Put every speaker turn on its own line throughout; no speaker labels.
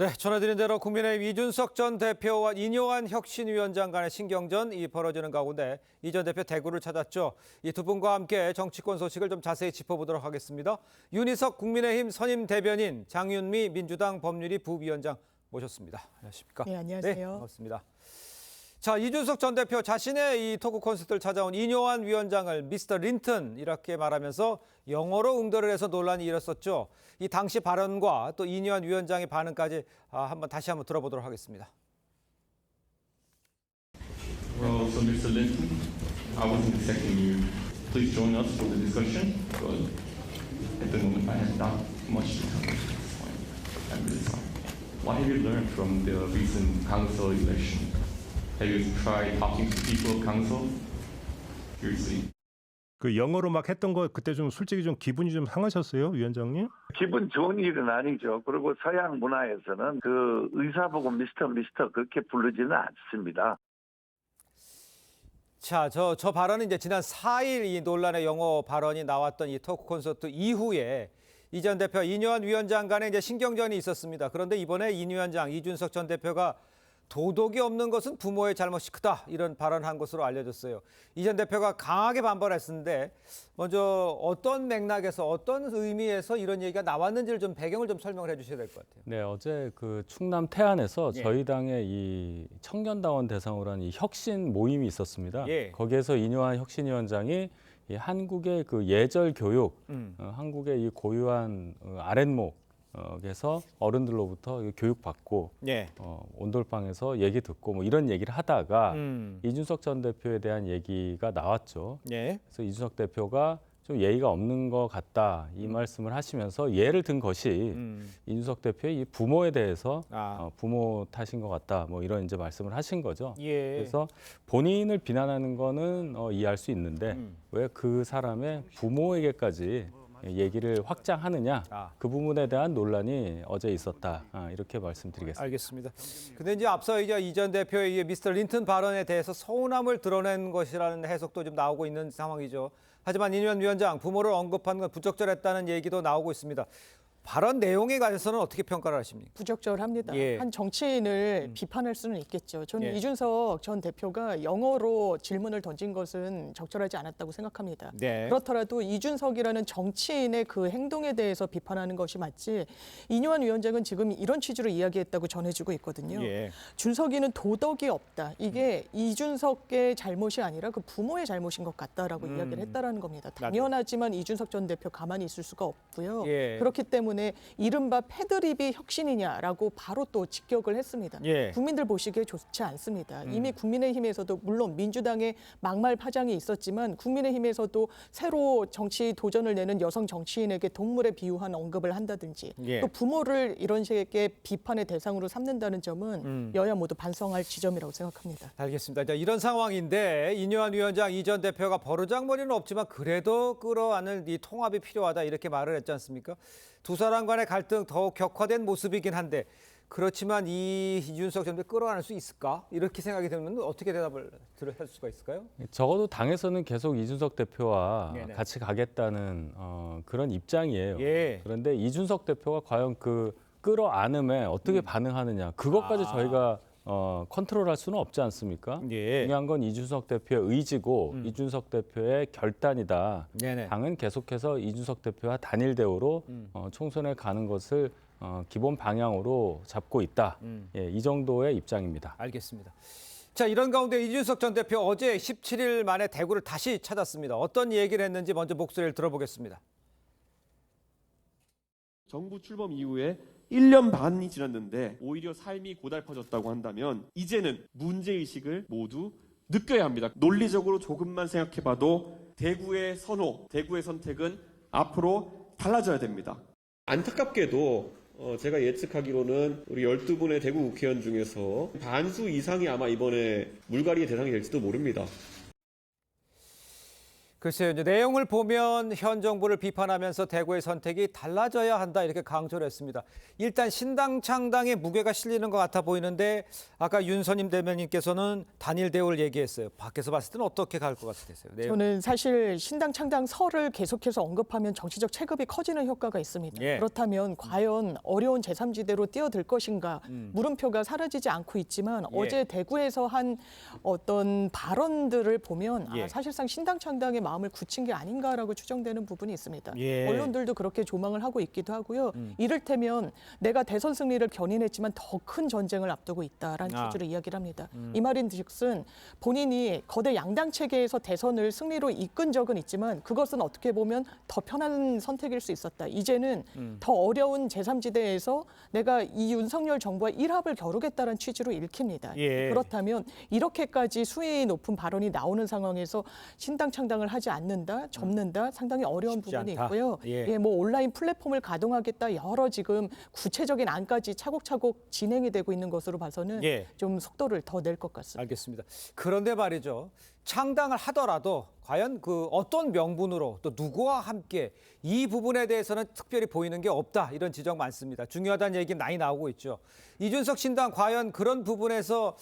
네, 전해드린 대로 국민의힘 이준석 전 대표와 인요한 혁신위원장 간의 신경전이 벌어지는 가운데 이 전 대표 대구를 찾았죠. 이 두 분과 함께 정치권 소식을 좀 자세히 짚어보도록 하겠습니다. 윤희석 국민의힘 선임 대변인, 장윤미 민주당 법률위 부위원장 모셨습니다. 안녕하십니까?
네, 안녕하세요.
네, 반갑습니다. 자, 이준석 전 대표 자신의 이 토크 콘서트를 찾아온 인요한 위원장을 미스터 린튼 이렇게 말하면서 영어로 응대를 해서 논란이 일었었죠. 이 당시 발언과 또 인요한 위원장의 반응까지 다시 한번 들어보도록 하겠습니다.
Well, so Mr. Linton, I wasn't expecting you. Please join us for the discussion. But at the moment, I have not much to tell you. I'm really sorry. What have you learned from the recent council election? Have you tried talking to people of council? Seriously.
그 영어로 막 했던 거 그때 좀 솔직히 좀 기분이 좀 상하셨어요, 위원장님?
기분 좋은 일은 아니죠. 그리고 서양 문화에서는 그 의사 보고 미스터 그렇게 부르지는 않습니다.
자, 저 발언은 이제 지난 4일 이 논란의 영어 발언이 나왔던 이 토크 콘서트 이후에 이 전 대표 인요한 위원장 간에 이제 신경전이 있었습니다. 그런데 이번에 인 위원장 이준석 전 대표가 도덕이 없는 것은 부모의 잘못이 크다 이런 발언한 것으로 알려졌어요. 이 전 대표가 강하게 반발했었는데 먼저 어떤 맥락에서 어떤 의미에서 이런 얘기가 나왔는지를 좀 배경을 좀 설명을 해주셔야 될 것 같아요.
네, 어제 그 충남 태안에서
예.
저희 당의 이 청년당원 대상으로 한 이 혁신 모임이 있었습니다.
예.
거기에서 인요한 혁신위원장이 이 한국의 그 예절 교육, 한국의 이 고유한 아랫목에서 어른들로부터 교육받고
예.
온돌방에서 얘기 듣고 뭐 이런 얘기를 하다가 이준석 전 대표에 대한 얘기가 나왔죠.
예.
그래서 이준석 대표가 좀 예의가 없는 것 같다 이 말씀을 하시면서 예를 든 것이 이준석 대표의 이 부모에 대해서 부모 탓인 것 같다 뭐 이런 이제 말씀을 하신 거죠.
예.
그래서 본인을 비난하는 거는 이해할 수 있는데 왜 그 사람의 부모에게까지 얘기를 확장하느냐 그 부분에 대한 논란이 어제 있었다 이렇게 말씀드리겠습니다.
알겠습니다. 근데 이제 앞서 이제 이 전 대표의 이 미스터 린튼 발언에 대해서 서운함을 드러낸 것이라는 해석도 좀 나오고 있는 상황이죠. 하지만 인요한 위원장 부모를 언급한 건 부적절했다는 얘기도 나오고 있습니다. 발언 내용에 관해서는 어떻게 평가를 하십니까?
부적절합니다.
예.
한 정치인을 비판할 수는 있겠죠. 저는
예.
이준석 전 대표가 영어로 질문을 던진 것은 적절하지 않았다고 생각합니다.
네.
그렇더라도 이준석이라는 정치인의 그 행동에 대해서 비판하는 것이 맞지 인요한 위원장은 지금 이런 취지로 이야기했다고 전해지고 있거든요.
예.
준석이는 도덕이 없다. 이게 이준석의 잘못이 아니라 그 부모의 잘못인 것 같다라고 이야기를 했다라는 겁니다. 당연하지만 이준석 전 대표 가만히 있을 수가 없고요.
예.
그렇기 때문에 이른바 패드립이 혁신이냐라고 바로 또 직격을 했습니다.
예.
국민들 보시기에 좋지 않습니다. 이미 국민의힘에서도 물론 민주당의 막말 파장이 있었지만 국민의힘에서도 새로 정치 도전을 내는 여성 정치인에게 동물에 비유한 언급을 한다든지
예.
또 부모를 이런 식의 비판의 대상으로 삼는다는 점은 여야 모두 반성할 지점이라고 생각합니다.
알겠습니다. 자, 이런 상황인데 인요한 위원장 이 전 대표가 버르장머리는 없지만 그래도 끌어안을 이 통합이 필요하다 이렇게 말을 했지 않습니까? 두 사람 간의 갈등 더욱 격화된 모습이긴 한데 그렇지만 이준석 전 대표 끌어안을 수 있을까? 이렇게 생각이 되면 어떻게 대답을 할 수가 있을까요?
적어도 당에서는 계속 이준석 대표와
네네.
같이 가겠다는 그런 입장이에요.
예.
그런데 이준석 대표가 과연 그 끌어안음에 어떻게 반응하느냐 그것까지 저희가 컨트롤할 수는 없지 않습니까?
예.
중요한 건 이준석 대표의 의지고 이준석 대표의 결단이다.
네네.
당은 계속해서 이준석 대표와 단일 대우로 총선에 가는 것을 기본 방향으로 잡고 있다. 예, 이 정도의 입장입니다.
알겠습니다. 자, 이런 가운데 이준석 전 대표 어제 17일 만에 대구를 다시 찾았습니다. 어떤 얘기를 했는지 먼저 목소리를 들어보겠습니다.
정부 출범 이후에 1년 반이 지났는데 오히려 삶이 고달퍼졌다고 한다면 이제는 문제의식을 모두 느껴야 합니다. 논리적으로 조금만 생각해봐도 대구의 선호, 대구의 선택은 앞으로 달라져야 됩니다. 안타깝게도 제가 예측하기로는 우리 12분의 대구 국회의원 중에서 반수 이상이 아마 이번에 물갈이의 대상이 될지도 모릅니다.
글쎄요, 이제 내용을 보면 현 정부를 비판하면서 대구의 선택이 달라져야 한다 이렇게 강조를 했습니다. 일단 신당 창당에 무게가 실리는 것 같아 보이는데 아까 윤선임 대변인께서는 단일 대우를 얘기했어요. 밖에서 봤을 때는 어떻게 갈 것 같으세요? 내용.
저는 사실 신당 창당설을 계속해서 언급하면 정치적 체급이 커지는 효과가 있습니다.
예.
그렇다면 과연 어려운 제3지대로 뛰어들 것인가 물음표가 사라지지 않고 있지만
예.
어제 대구에서 한 어떤 발언들을 보면
예.
사실상 신당 창당의 마음을 굳힌 게 아닌가라고 추정되는 부분이 있습니다.
예.
언론들도 그렇게 조망을 하고 있기도 하고요. 이를테면 내가 대선 승리를 견인했지만 더 큰 전쟁을 앞두고 있다라는 취지로 이야기를 합니다. 이 말인즉슨 본인이 거대 양당 체계에서 대선을 승리로 이끈 적은 있지만 그것은 어떻게 보면 더 편한 선택일 수 있었다. 이제는 더 어려운 제3지대에서 내가 이 윤석열 정부와 일합을 겨루겠다는 취지로 읽힙니다.
예.
그렇다면 이렇게까지 수위 높은 발언이 나오는 상황에서 신당 창당을 하지 않는다, 접는다 상당히 어려운
쉽지
부분이
않다.
있고요.
예.
뭐 온라인 플랫폼을 가동하겠다 여러 지금 구체적인 안까지 차곡차곡 진행이 되고 있는 것으로 봐서는
예.
좀 속도를 더 낼 것 같습니다.
알겠습니다. 그런데 말이죠. 창당을 하더라도 과연 그 어떤 명분으로 또 누구와 함께 이 부분에 대해서는 특별히 보이는 게 없다. 이런 지적 많습니다. 중요하다는 얘기 많이 나오고 있죠. 이준석 신당 과연 그런 부분에서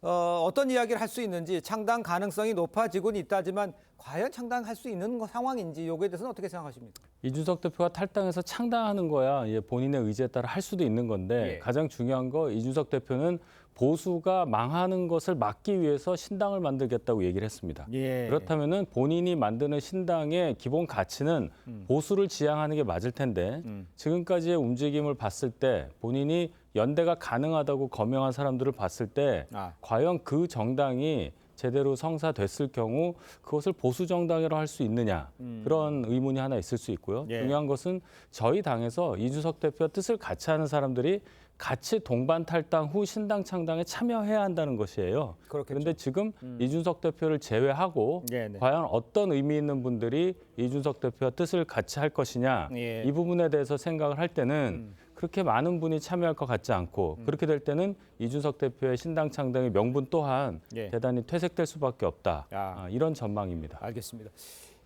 어떤 이야기를 할 수 있는지 창당 가능성이 높아지고는 있다지만 과연 창당할 수 있는 상황인지 여기에 대해서는 어떻게 생각하십니까?
이준석 대표가 탈당해서 창당하는 거야 본인의 의지에 따라 할 수도 있는 건데
예.
가장 중요한 거 이준석 대표는 보수가 망하는 것을 막기 위해서 신당을 만들겠다고 얘기를 했습니다.
예.
그렇다면은 본인이 만드는 신당의 기본 가치는 보수를 지향하는 게 맞을 텐데 지금까지의 움직임을 봤을 때 본인이 연대가 가능하다고 거명한 사람들을 봤을 때 과연 그 정당이 제대로 성사됐을 경우 그것을 보수 정당이라고 할 수 있느냐 그런 의문이 하나 있을 수 있고요.
예.
중요한 것은 저희 당에서 이준석 대표와 뜻을 같이 하는 사람들이 같이 동반 탈당 후 신당 창당에 참여해야 한다는 것이에요.
그렇겠죠.
그런데 지금 이준석 대표를 제외하고
네네.
과연 어떤 의미 있는 분들이 이준석 대표와 뜻을 같이 할 것이냐
예.
이 부분에 대해서 생각을 할 때는 그렇게 많은 분이 참여할 것 같지 않고 그렇게 될 때는 이준석 대표의 신당 창당의 명분 또한
예.
대단히 퇴색될 수밖에 없다.
야.
이런 전망입니다.
알겠습니다.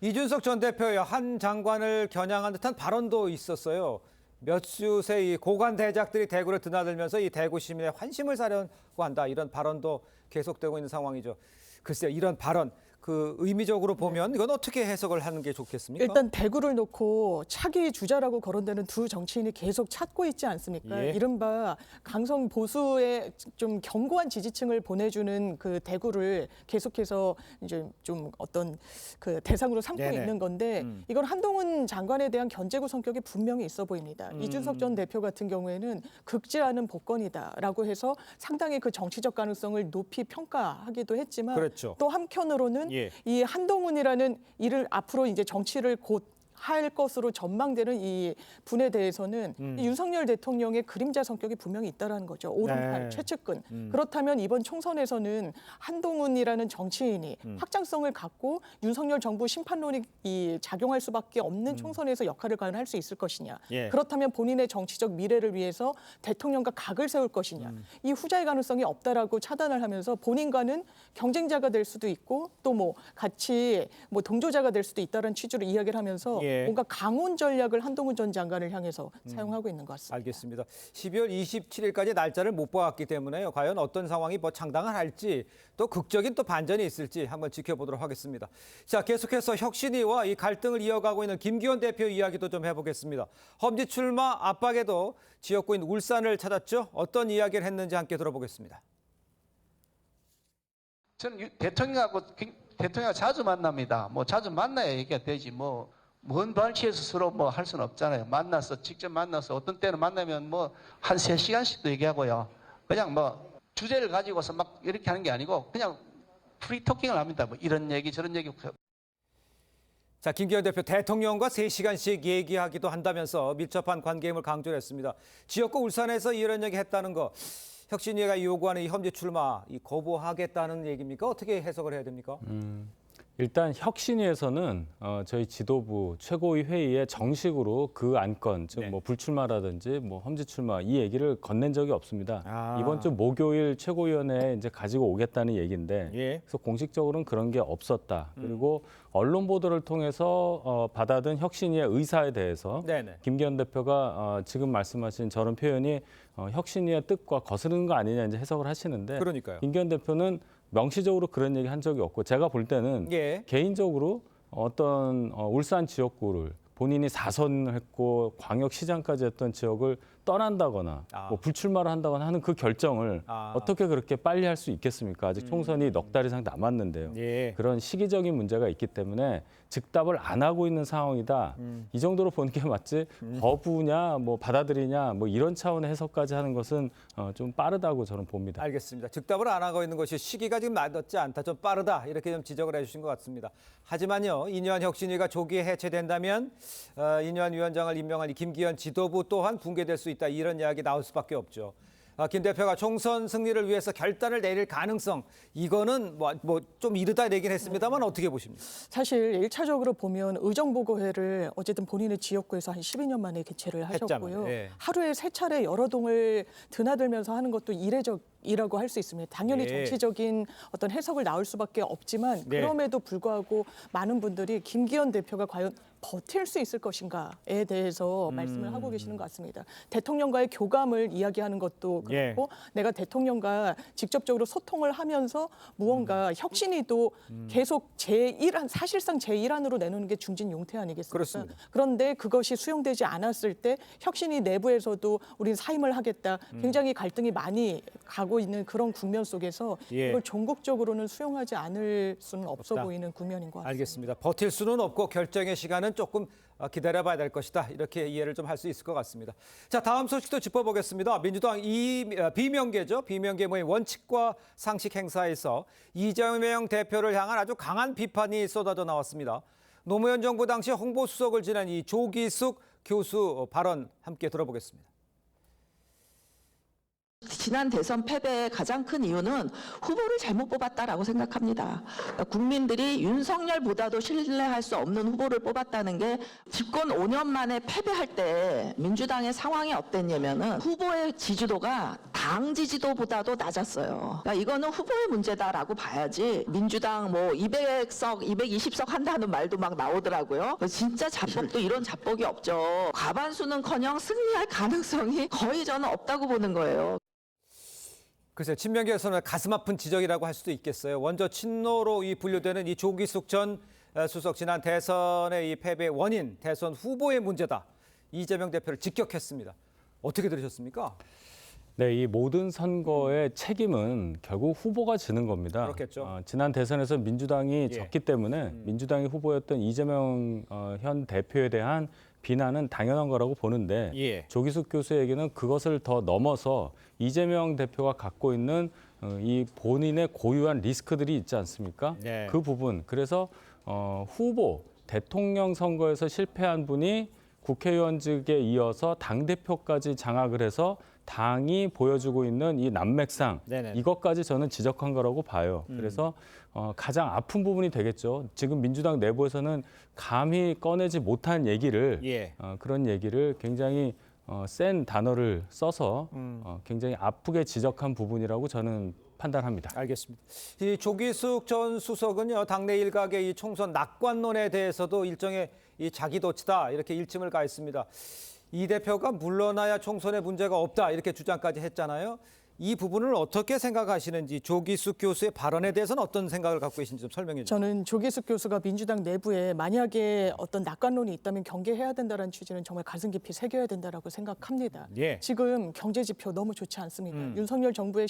이준석 전 대표의 한 장관을 겨냥한 듯한 발언도 있었어요. 몇 수의 이 고관 대작들이 대구를 드나들면서 이 대구 시민의 환심을 사려고 한다. 이런 발언도 계속되고 있는 상황이죠. 글쎄요, 이런 발언 그 의미적으로 보면 이건 어떻게 해석을 하는 게 좋겠습니까?
일단 대구를 놓고 차기 주자라고 거론되는 두 정치인이 계속 찾고 있지 않습니까?
예.
이른바 강성 보수의 좀 견고한 지지층을 보내주는 그 대구를 계속해서 이제 좀 어떤 그 대상으로 삼고
네네.
있는 건데 이건 한동훈 장관에 대한 견제구 성격이 분명히 있어 보입니다. 이준석 전 대표 같은 경우에는 극지 않은 복권이다라고 해서 상당히 그 정치적 가능성을 높이 평가하기도 했지만
그렇죠.
또 한편으로는
예.
이 한동훈이라는 이를 앞으로 이제 정치를 곧 할 것으로 전망되는 이 분에 대해서는 이 윤석열 대통령의 그림자 성격이 분명히 있다라는 거죠. 오른팔,
네.
최측근. 그렇다면 이번 총선에서는 한동훈이라는 정치인이 확장성을 갖고 윤석열 정부 심판론이 이 작용할 수밖에 없는 총선에서 역할을 과연 할 수 있을 것이냐.
예.
그렇다면 본인의 정치적 미래를 위해서 대통령과 각을 세울 것이냐. 이 후자의 가능성이 없다라고 차단을 하면서 본인과는 경쟁자가 될 수도 있고 또 뭐 같이 뭐 동조자가 될 수도 있다는 취지로 이야기를 하면서
예.
뭔가 강온 전략을 한동훈 전 장관을 향해서 사용하고 있는 것 같습니다.
알겠습니다. 12월 27일까지 날짜를 못 보았기 때문에요. 과연 어떤 상황이 뭐 창당을 할지 또 극적인 또 반전이 있을지 한번 지켜보도록 하겠습니다. 자, 계속해서 혁신위와 이 갈등을 이어가고 있는 김기현 대표 이야기도 좀 해보겠습니다. 험지 출마 압박에도 지역구인 울산을 찾았죠. 어떤 이야기를 했는지 함께 들어보겠습니다.
저는 대통령하고 자주 만납니다. 뭐 자주 만나야 얘기가 되지 먼 발치에서 서로 뭐 할 수는 없잖아요. 직접 만나서 어떤 때는 만나면 뭐 한 3시간씩도 얘기하고요. 그냥 뭐 주제를 가지고서 막 이렇게 하는 게 아니고 그냥 프리토킹을 합니다. 뭐 이런 얘기 저런 얘기.
자, 김기현 대표 대통령과 3시간씩 얘기하기도 한다면서 밀접한 관계임을 강조를 했습니다. 지역구 울산에서 이런 얘기 했다는 거 혁신위가 요구하는 이 험지 출마 거부하겠다는 얘기입니까? 어떻게 해석을 해야 됩니까?
일단 혁신위에서는 저희 지도부 최고위 회의에 정식으로 그 안건, 즉
네.
뭐 불출마라든지 뭐 험지 출마 이 얘기를 건넨 적이 없습니다.
아.
이번 주 목요일 최고위원회에 이제 가지고 오겠다는 얘기인데,
예.
그래서 공식적으로는 그런 게 없었다. 그리고 언론 보도를 통해서 받아든 혁신위의 의사에 대해서
네네.
김기현 대표가 지금 말씀하신 저런 표현이 혁신위의 뜻과 거스르는 거 아니냐 이제 해석을 하시는데,
그러니까요.
김기현 대표는 명시적으로 그런 얘기 한 적이 없고, 제가 볼 때는
예.
개인적으로 어떤 울산 지역구를 본인이 4선을 했고 광역시장까지 했던 지역을 떠난다거나 뭐 불출마를 한다거나 하는 그 결정을 어떻게 그렇게 빨리 할 수 있겠습니까? 아직 총선이 넉 달 이상 남았는데요.
예.
그런 시기적인 문제가 있기 때문에 즉답을 안 하고 있는 상황이다. 이 정도로 보는 게 맞지, 거부냐 뭐 받아들이냐 뭐 이런 차원의 해석까지 하는 것은 좀 빠르다고 저는 봅니다.
알겠습니다. 즉답을 안 하고 있는 것이 시기가 지금 맞지 않다, 좀 빠르다 이렇게 좀 지적을 해주신 것 같습니다. 하지만요, 이뇨한 혁신위가 조기에 해체된다면 이뇨한 위원장을 임명한 이 김기현 지도부 또한 붕괴될 수 있다, 이런 이야기 나올 수밖에 없죠. 김 대표가 총선 승리를 위해서 결단을 내릴 가능성, 이거는 뭐 좀 이르다 얘기는 했습니다만 어떻게 보십니까?
사실 1차적으로 보면 의정보고회를 어쨌든 본인의 지역구에서 한 12년 만에 개최를 하셨고요.
했잖아요. 예.
하루에 3차례 여러 동을 드나들면서 하는 것도 이례적이라고 할 수 있습니다. 당연히
예.
정치적인 어떤 해석을 나올 수밖에 없지만 그럼에도 불구하고 많은 분들이 김기현 대표가 과연 버틸 수 있을 것인가에 대해서 말씀을 하고 계시는 것 같습니다. 대통령과의 교감을 이야기하는 것도 그렇고 내가 대통령과 직접적으로 소통을 하면서 무언가 혁신위도 계속 사실상 제1안으로 내놓는 게 중진 용태 아니겠습니까?
그렇습니다.
그런데 그것이 수용되지 않았을 때 혁신위 내부에서도 우린 사임을 하겠다. 굉장히 갈등이 많이 가고 있는 그런 국면 속에서 이걸 전국적으로는 수용하지 않을 수는 없어 보이는 국면인 것 같습니다.
알겠습니다. 버틸 수는 없고 결정의 시간은 조금 기다려봐야 될 것이다, 이렇게 이해를 좀 할 수 있을 것 같습니다. 자, 다음 소식도 짚어보겠습니다. 민주당 비명계죠. 비명계 모임 원칙과 상식 행사에서 이재명 대표를 향한 아주 강한 비판이 쏟아져 나왔습니다. 노무현 정부 당시 홍보수석을 지낸 이 조기숙 교수 발언 함께 들어보겠습니다.
지난 대선 패배의 가장 큰 이유는 후보를 잘못 뽑았다라고 생각합니다. 그러니까 국민들이 윤석열보다도 신뢰할 수 없는 후보를 뽑았다는 게, 집권 5년 만에 패배할 때 민주당의 상황이 어땠냐면은 후보의 지지도가 당 지지도보다도 낮았어요. 그러니까 이거는 후보의 문제다라고 봐야지, 민주당 뭐 200석, 220석 한다는 말도 막 나오더라고요. 진짜 자뻑도 이런 자뻑이 없죠. 과반수는커녕 승리할 가능성이 거의 저는 없다고 보는 거예요.
글쎄요, 친명계에서는 가슴 아픈 지적이라고 할 수도 있겠어요. 먼저 친노로 분류되는 이 조기숙 전 수석, 지난 대선의 이 패배의 원인, 대선 후보의 문제다, 이재명 대표를 직격했습니다. 어떻게 들으셨습니까?
네, 이 모든 선거의 책임은 결국 후보가 지는 겁니다.
그렇겠죠.
지난 대선에서 민주당이 졌기 때문에 민주당이 후보였던 이재명 현 대표에 대한 비난은 당연한 거라고 보는데, 조기숙 교수에게는 그것을 더 넘어서 이재명 대표가 갖고 있는 이 본인의 고유한 리스크들이 있지 않습니까? 그 부분, 그래서 후보, 대통령 선거에서 실패한 분이 국회의원직에 이어서 당대표까지 장악을 해서 당이 보여주고 있는 이 난맥상, 이것까지 저는 지적한 거라고 봐요. 그래서 가장 아픈 부분이 되겠죠. 지금 민주당 내부에서는 감히 꺼내지 못한 얘기를, 그런 얘기를 굉장히 센 단어를 써서 굉장히 아프게 지적한 부분이라고 저는 판단합니다.
알겠습니다. 이 조기숙 전 수석은요, 당내 일각의 이 총선 낙관론에 대해서도 일종의 이 자기도취다, 이렇게 일침을 가했습니다. 이 대표가 물러나야 총선에 문제가 없다, 이렇게 주장까지 했잖아요. 이 부분을 어떻게 생각하시는지, 조기숙 교수의 발언에 대해서는 어떤 생각을 갖고 계신지 좀 설명해 주세요.
저는 조기숙 교수가 민주당 내부에 만약에 어떤 낙관론이 있다면 경계해야 된다는 취지는 정말 가슴 깊이 새겨야 된다라고 생각합니다. 지금 경제 지표 너무 좋지 않습니다. 윤석열 정부의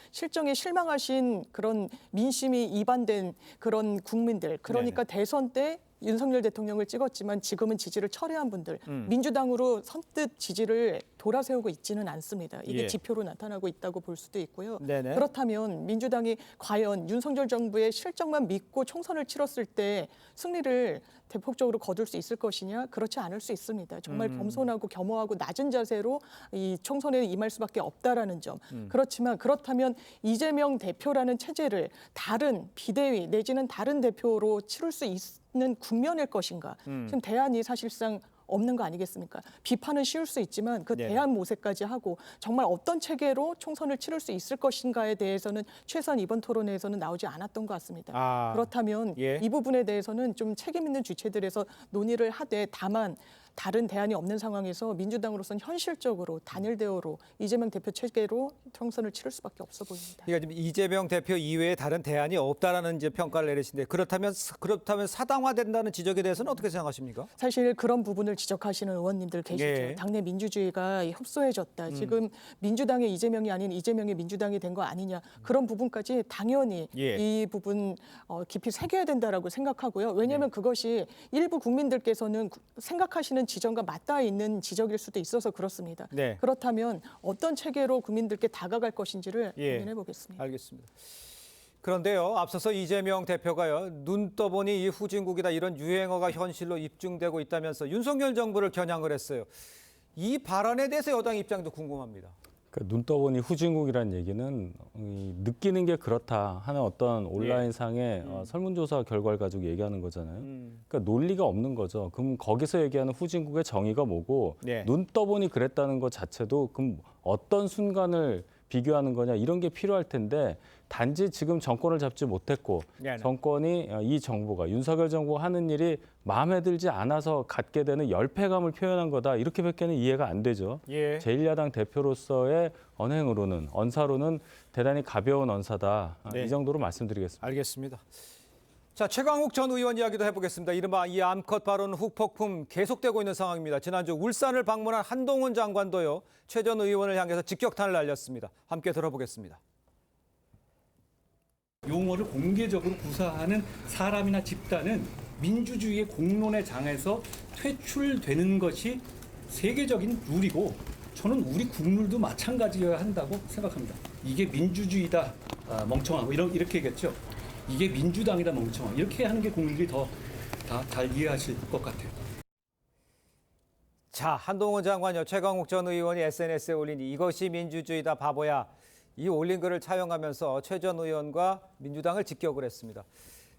실정에 실망하신 그런 민심이 이반된 그런 국민들, 그러니까 대선 때 윤석열 대통령을 찍었지만 지금은 지지를 철회한 분들, 민주당으로 선뜻 지지를 돌아세우고 있지는 않습니다. 이게
예.
지표로 나타나고 있다고 볼 수도 있고요.
네네.
그렇다면 민주당이 과연 윤석열 정부의 실정만 믿고 총선을 치렀을 때 승리를 대폭적으로 거둘 수 있을 것이냐? 그렇지 않을 수 있습니다. 정말 겸손하고 겸허하고 낮은 자세로 이 총선에 임할 수밖에 없다라는 점. 그렇다면 이재명 대표라는 체제를 다른 비대위 내지는 다른 대표로 치를 수 있는 국면일 것인가? 지금 대안이 사실상 없는 거 아니겠습니까? 비판은 쉬울 수 있지만 그
네.
대안 모색까지 하고 정말 어떤 체계로 총선을 치를 수 있을 것인가에 대해서는 최소한 이번 토론회에서는 나오지 않았던 것 같습니다. 그렇다면
예.
이 부분에 대해서는 좀 책임 있는 주체들에서 논의를 하되 다만 다른 대안이 없는 상황에서 민주당으로서는 현실적으로 단일 대우로 이재명 대표 체계로 총선을 치를 수밖에 없어 보입니다.
그러니까 지금 이재명 대표 이외에 다른 대안이 없다라는 이제 평가를 내리신데 그렇다면 사당화된다는 지적에 대해서는 어떻게 생각하십니까?
사실 그런 부분을 지적하시는 의원님들 계시죠.
예.
당내 민주주의가 협소해졌다. 지금 민주당의 이재명이 아닌 이재명의 민주당이 된 거 아니냐. 그런 부분까지 당연히
예.
이 부분 깊이 새겨야 된다라고 생각하고요. 왜냐하면 그것이 일부 국민들께서는 생각하시는 지점과 맞닿아 있는 지적일 수도 있어서 그렇습니다.
네.
그렇다면 어떤 체계로 국민들께 다가갈 것인지를
예.
고민해 보겠습니다.
알겠습니다. 그런데요, 앞서서 이재명 대표가요, 눈 떠보니 이 후진국이다 이런 유행어가 현실로 입증되고 있다면서 윤석열 정부를 겨냥을 했어요. 이 발언에 대해서 여당 입장도 궁금합니다.
그러니까 눈 떠보니 후진국이라는 얘기는 느끼는 게 그렇다 하는 어떤 온라인상의 설문조사 결과를 가지고 얘기하는 거잖아요. 그러니까 논리가 없는 거죠. 그럼 거기서 얘기하는 후진국의 정의가 뭐고
네.
눈 떠보니 그랬다는 것 자체도 그럼 어떤 순간을 비교하는 거냐 이런 게 필요할 텐데 단지 지금 정권을 잡지 못했고
네네.
정권이 이 정부가 윤석열 정부가 하는 일이 마음에 들지 않아서 갖게 되는 열패감을 표현한 거다 이렇게밖에는 이해가 안 되죠.
예.
제1야당 대표로서의 언행으로는 언사로는 대단히 가벼운 언사다.
네.
이 정도로 말씀드리겠습니다.
알겠습니다. 자, 최강욱 전 의원 이야기도 해보겠습니다. 이른바 이 암컷 발언 후폭풍 계속되고 있는 상황입니다. 지난주 울산을 방문한 한동훈 장관도요, 최 전 의원을 향해서 직격탄을 날렸습니다. 함께 들어보겠습니다.
용어를 공개적으로 구사하는 사람이나 집단은 민주주의의 공론의 장에서 퇴출되는 것이 세계적인 룰이고 저는 우리 국룰도 마찬가지여야 한다고 생각합니다. 이게 민주주의다, 멍청하고 이렇게 얘기했죠. 이게 민주당이다, 멍청하. 이렇게 하는 게 국민들이 더 잘 이해하실 것 같아요.
자, 한동훈 장관요, 최강욱 전 의원이 SNS에 올린 이것이 민주주의다 바보야. 이 올린 글을 차용하면서 최 전 의원과 민주당을 직격을 했습니다.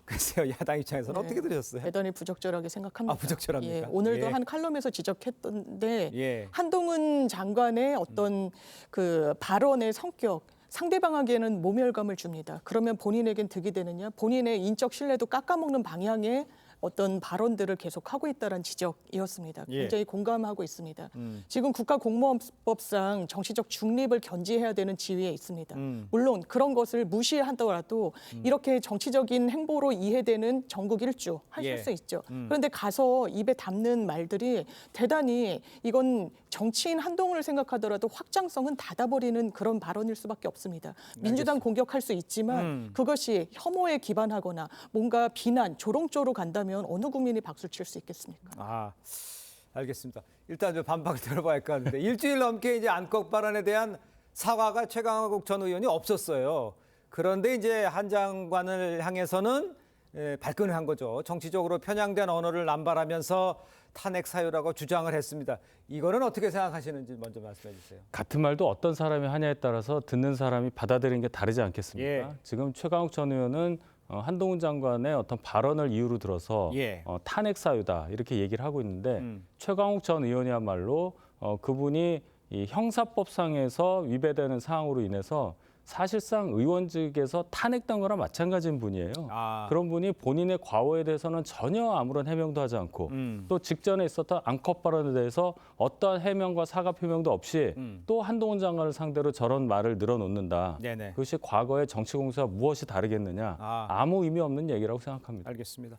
글쎄요, 야당 입장에서는
네.
어떻게 들으셨어요?
대단히 부적절하게 생각합니다.
부적절합니까?
예, 오늘도
예.
한 칼럼에서 지적했던데
예.
한동훈 장관의 어떤 그 발언의 성격 상대방에게는 모멸감을 줍니다. 그러면 본인에겐 득이 되느냐? 본인의 인적 신뢰도 깎아먹는 방향의 어떤 발언들을 계속하고 있다는 지적이었습니다.
예.
굉장히 공감하고 있습니다. 지금 국가공무원법상 정치적 중립을 견지해야 되는 지위에 있습니다. 물론 그런 것을 무시하더라도 이렇게 정치적인 행보로 이해되는 전국 일주 하실
예.
수 있죠. 그런데 가서 입에 담는 말들이 대단히 이건 정치인 한동훈을 생각하더라도 확장성은 닫아버리는 그런 발언일 수밖에 없습니다. 민주당 공격할 수 있지만 그것이 혐오에 기반하거나 뭔가 비난, 조롱조로 간다면 어느 국민이 박수를 칠 수 있겠습니까?
알겠습니다. 일단 좀 반박을 들어봐야 할 것 같은데 일주일 넘게 이제 안건 발언에 대한 사과가 최강욱 전 의원이 없었어요. 그런데 이제 한 장관을 향해서는 발끈을 한 거죠. 정치적으로 편향된 언어를 남발하면서 탄핵 사유라고 주장을 했습니다. 이거는 어떻게 생각하시는지 먼저 말씀해 주세요.
같은 말도 어떤 사람이 하냐에 따라서 듣는 사람이 받아들이는 게 다르지 않겠습니까?
예.
지금 최강욱 전 의원은 한동훈 장관의 어떤 발언을 이유로 들어서
예.
탄핵 사유다 이렇게 얘기를 하고 있는데 최강욱 전 의원이야말로 그분이 이 형사법상에서 위배되는 사항으로 인해서 사실상 의원직에서 탄핵된 거랑 마찬가지인 분이에요. 그런 분이 본인의 과오에 대해서는 전혀 아무런 해명도 하지 않고 또 직전에 있었던 앙컷 발언에 대해서 어떠한 해명과 사과 표명도 없이 또 한동훈 장관을 상대로 저런 말을 늘어놓는다.
네네.
그것이 과거의 정치 공세와 무엇이 다르겠느냐. 아무 의미 없는 얘기라고 생각합니다.
알겠습니다.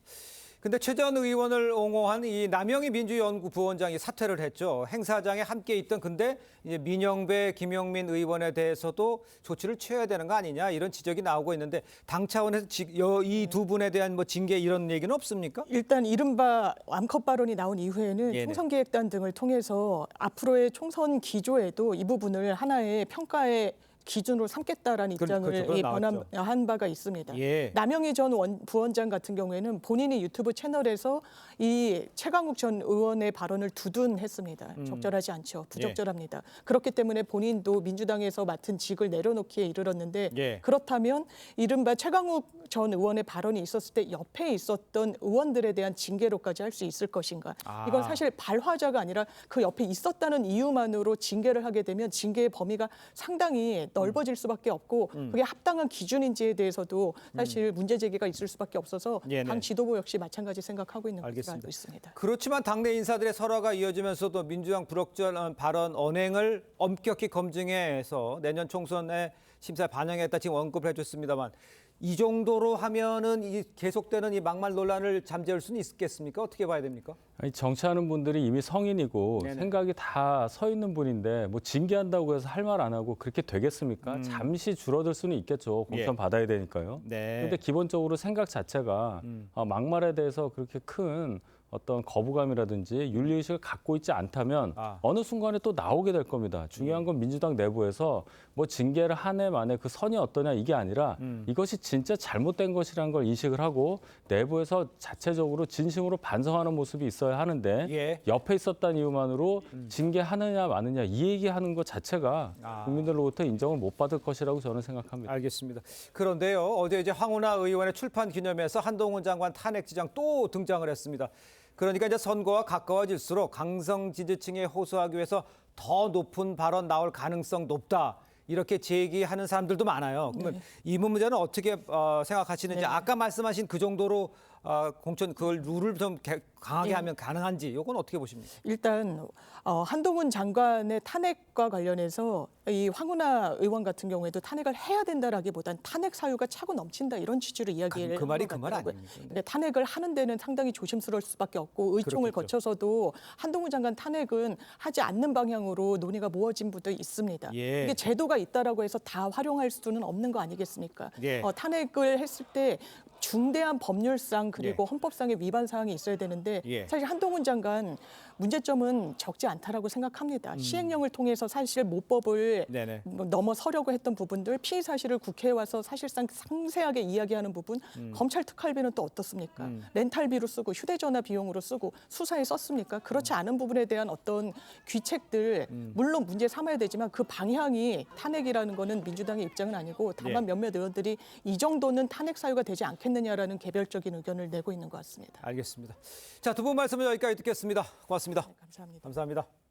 근데 최 전 의원을 옹호한 이 남영희 민주연구 부원장이 사퇴를 했죠. 행사장에 함께 있던 근데 이제 민영배, 김영민 의원에 대해서도 조치를 취해야 되는 거 아니냐 이런 지적이 나오고 있는데 당 차원에서 이 두 분에 대한 뭐 징계 이런 얘기는 없습니까?
일단 이른바 암컷 발언이 나온 이후에는
네네.
총선기획단 등을 통해서 앞으로의 총선 기조에도 이 부분을 하나의 평가의 기준으로 삼겠다라는 입장을
그건 나왔죠.
변한 바가 있습니다.
예.
남영희 전 부원장 같은 경우에는 본인이 유튜브 채널에서 이 최강욱 전 의원의 발언을 두둔했습니다. 적절하지 않죠. 부적절합니다. 그렇기 때문에 본인도 민주당에서 맡은 직을 내려놓기에 이르렀는데
예.
그렇다면 이른바 최강욱 전 의원의 발언이 있었을 때 옆에 있었던 의원들에 대한 징계로까지 할 수 있을 것인가. 이건 사실 발화자가 아니라 그 옆에 있었다는 이유만으로 징계를 하게 되면 징계의 범위가 상당히 넓어질 수밖에 없고 그게 합당한 기준인지에 대해서도 사실 문제 제기가 있을 수밖에 없어서
네네.
당 지도부 역시 마찬가지 생각하고 있는 것으로
알겠습니다.
알고 있습니다.
그렇지만 당내 인사들의 설화가 이어지면서도 민주당 부적절한 발언 언행을 엄격히 검증해서 내년 총선에 심사에 반영했다 지금 언급을 해줬습니다만 이 정도로 하면은 이 계속되는 이 막말 논란을 잠재울 수는 있겠습니까? 어떻게 봐야 됩니까?
아니, 정치하는 분들이 이미 성인이고
네네.
생각이 다 서 있는 분인데 뭐 징계한다고 해서 할 말 안 하고 그렇게 되겠습니까? 잠시 줄어들 수는 있겠죠. 공천
예.
받아야 되니까요.
네.
그런데 기본적으로 생각 자체가 막말에 대해서 그렇게 큰 어떤 거부감이라든지 윤리의식을 갖고 있지 않다면 어느 순간에 또 나오게 될 겁니다. 중요한 건 민주당 내부에서 뭐 징계를 한 해 만에 그 선이 어떠냐 이게 아니라 이것이 진짜 잘못된 것이라는 걸 인식을 하고 내부에서 자체적으로 진심으로 반성하는 모습이 있어야 하는데
예.
옆에 있었다는 이유만으로 징계하느냐 마느냐 이 얘기하는 것 자체가 국민들로부터 인정을 못 받을 것이라고 저는 생각합니다.
알겠습니다. 그런데요, 어제 이제 황운하 의원의 출판 기념회에서 한동훈 장관 탄핵 지장 또 등장을 했습니다. 그러니까 이제 선거와 가까워질수록 강성 지지층에 호소하기 위해서 더 높은 발언 나올 가능성 높다. 이렇게 제기하는 사람들도 많아요. 그러면 이 문제는 어떻게 생각하시는지 아까 말씀하신 그 정도로 공천 그 룰을 좀 강하게 하면 가능한지 이건 어떻게 보십니까?
일단 한동훈 장관의 탄핵과 관련해서 이 황운하 의원 같은 경우에도 탄핵을 해야 된다라기보단 탄핵 사유가 차고 넘친다 이런 취지로 이야기를
그 말이
한
그
것
말
같더라고요.
아닙니까?
근데 탄핵을 하는 데는 상당히 조심스러울 수밖에 없고 의총을
그렇겠죠.
거쳐서도 한동훈 장관 탄핵은 하지 않는 방향으로 논의가 모아진 부도 있습니다.
예.
이게 제도가 있다라고 해서 다 활용할 수는 없는 거 아니겠습니까?
예.
탄핵을 했을 때 중대한 법률상 그리고
예.
헌법상의 위반 사항이 있어야 되는데
예.
사실 한동훈 장관 문제점은 적지 않다라고 생각합니다. 시행령을 통해서 사실 모법을
네네.
넘어서려고 했던 부분들, 피의 사실을 국회에 와서 사실상 상세하게 이야기하는 부분, 검찰 특활비는 또 어떻습니까? 렌탈비로 쓰고 휴대전화 비용으로 쓰고 수사에 썼습니까? 그렇지 않은 부분에 대한 어떤 귀책들 물론 문제 삼아야 되지만 그 방향이 탄핵이라는 거는 민주당의 입장은 아니고 다만
예.
몇몇 의원들이 이 정도는 탄핵 사유가 되지 않겠느냐라는 개별적인 의견을 내고 있는 것 같습니다.
알겠습니다. 자, 두 분 말씀은 여기까지 듣겠습니다. 고맙습니다.
감사합니다.
감사합니다.